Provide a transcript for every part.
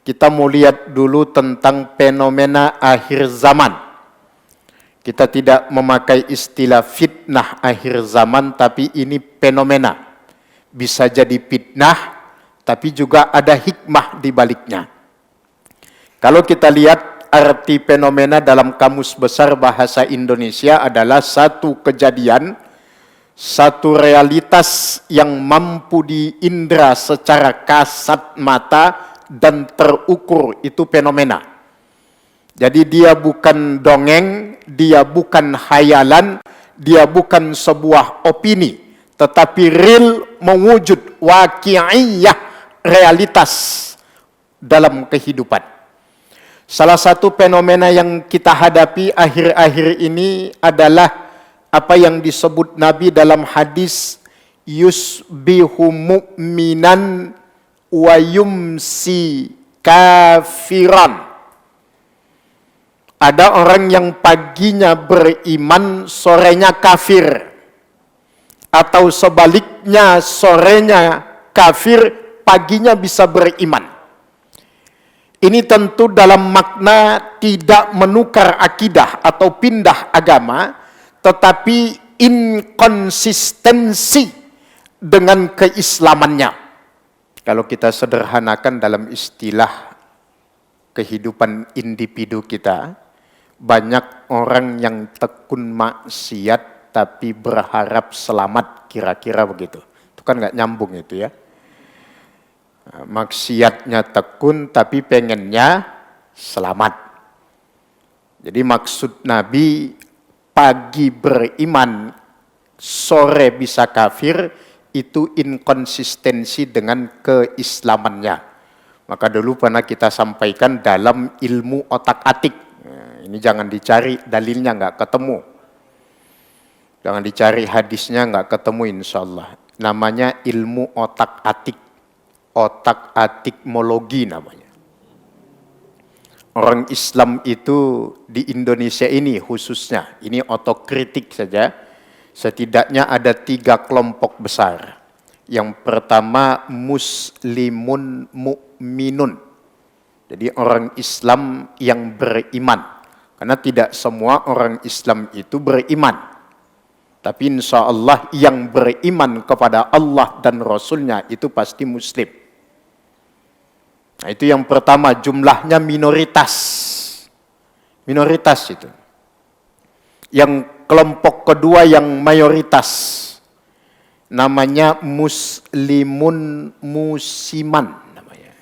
Kita mau lihat dulu tentang fenomena akhir zaman. Kita tidak memakai istilah fitnah akhir zaman, tapi ini fenomena. Bisa jadi fitnah, tapi juga ada hikmah di baliknya. Kalau kita lihat arti fenomena dalam Kamus Besar Bahasa Indonesia adalah satu kejadian, satu realitas yang mampu diindra secara kasat mata dan terukur, itu fenomena. Jadi dia bukan dongeng, dia bukan hayalan, dia bukan sebuah opini, tetapi real, mewujud, waqi'iyah, realitas dalam kehidupan. Salah satu fenomena yang kita hadapi akhir-akhir ini adalah apa yang disebut Nabi dalam hadis, yusbihu mu'minan wa yumsi kafiran. Ada orang yang paginya beriman, sorenya kafir. Atau sebaliknya, sorenya kafir, paginya bisa beriman. Ini tentu dalam makna tidak menukar akidah atau pindah agama, tetapi inkonsistensi dengan keislamannya. Kalau kita sederhanakan dalam istilah kehidupan individu kita, banyak orang yang tekun maksiat tapi berharap selamat, kira-kira begitu. Itu kan nggak nyambung itu ya. Maksiatnya tekun tapi pengennya selamat. Jadi maksud Nabi, pagi beriman, sore bisa kafir, itu inkonsistensi dengan keislamannya. Maka dulu pernah kita sampaikan dalam ilmu otak-atik. Ini jangan dicari dalilnya, nggak ketemu. Jangan dicari hadisnya, nggak ketemu insya Allah. Namanya ilmu otak-atik. Otak-atikmologi namanya. Orang Islam itu di Indonesia ini khususnya, ini otokritik saja, setidaknya ada 3 kelompok besar. Yang pertama, muslimun mu'minun. Jadi orang Islam yang beriman. Karena tidak semua orang Islam itu beriman. Tapi insya Allah yang beriman kepada Allah dan Rasulnya itu pasti muslim. Nah, itu yang pertama, jumlahnya minoritas. Minoritas itu. Yang kelompok kedua yang mayoritas, namanya muslimun musiman namanya.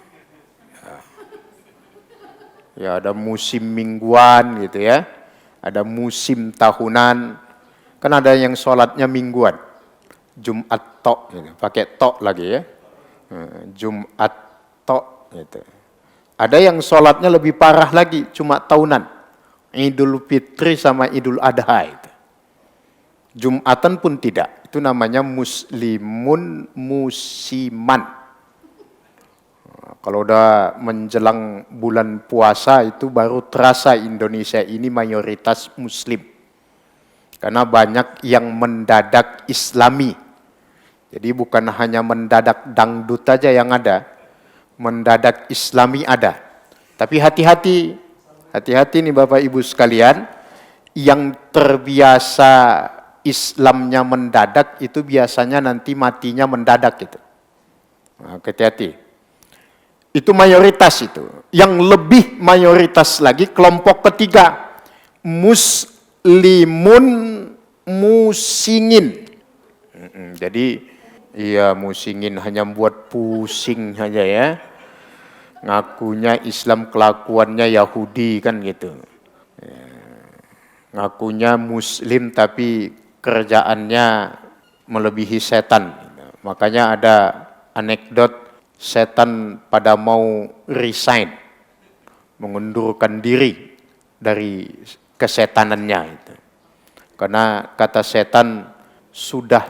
Ya, ada musim mingguan gitu ya, ada musim tahunan, kan ada yang sholatnya mingguan, Jumat tok, gitu. Pakai tok lagi ya, Jumat tok gitu. Ada yang sholatnya lebih parah lagi, cuma tahunan, Idul Fitri sama Idul Adha itu. Jumatan pun tidak. Itu namanya muslimun musiman. Kalau udah menjelang bulan puasa itu baru terasa Indonesia ini mayoritas muslim. Karena banyak yang mendadak islami. Jadi bukan hanya mendadak dangdut aja yang ada. Mendadak islami ada. Tapi hati-hati. Hati-hati nih Bapak Ibu sekalian. Yang terbiasa Islamnya mendadak itu biasanya nanti matinya mendadak gitu. Nah, hati-hati. Itu mayoritas itu. Yang lebih mayoritas lagi kelompok ketiga, muslimun musingin. Jadi iya, musingin hanya buat pusing saja ya. Ngakunya Islam, kelakuannya Yahudi kan gitu. Ngakunya muslim tapi kerjaannya melebihi setan. Makanya ada anekdot setan pada mau resign, mengundurkan diri dari kesetanannya itu. Karena kata setan, sudah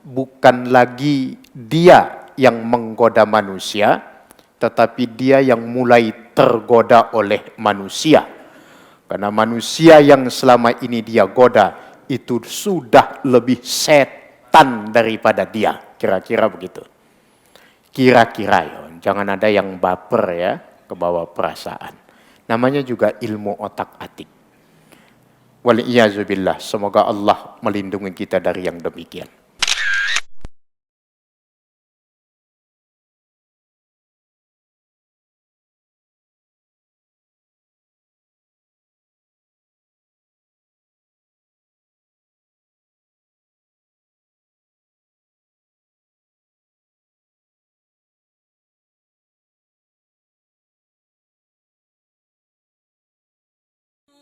bukan lagi dia yang menggoda manusia, tetapi dia yang mulai tergoda oleh manusia. Karena manusia yang selama ini dia goda itu sudah lebih setan daripada dia. Kira-kira begitu. Kira-kira ya, jangan ada yang baper ya. kebawa perasaan. Namanya juga ilmu otak-atik. Waliyazubillah, semoga Allah melindungi kita dari yang demikian.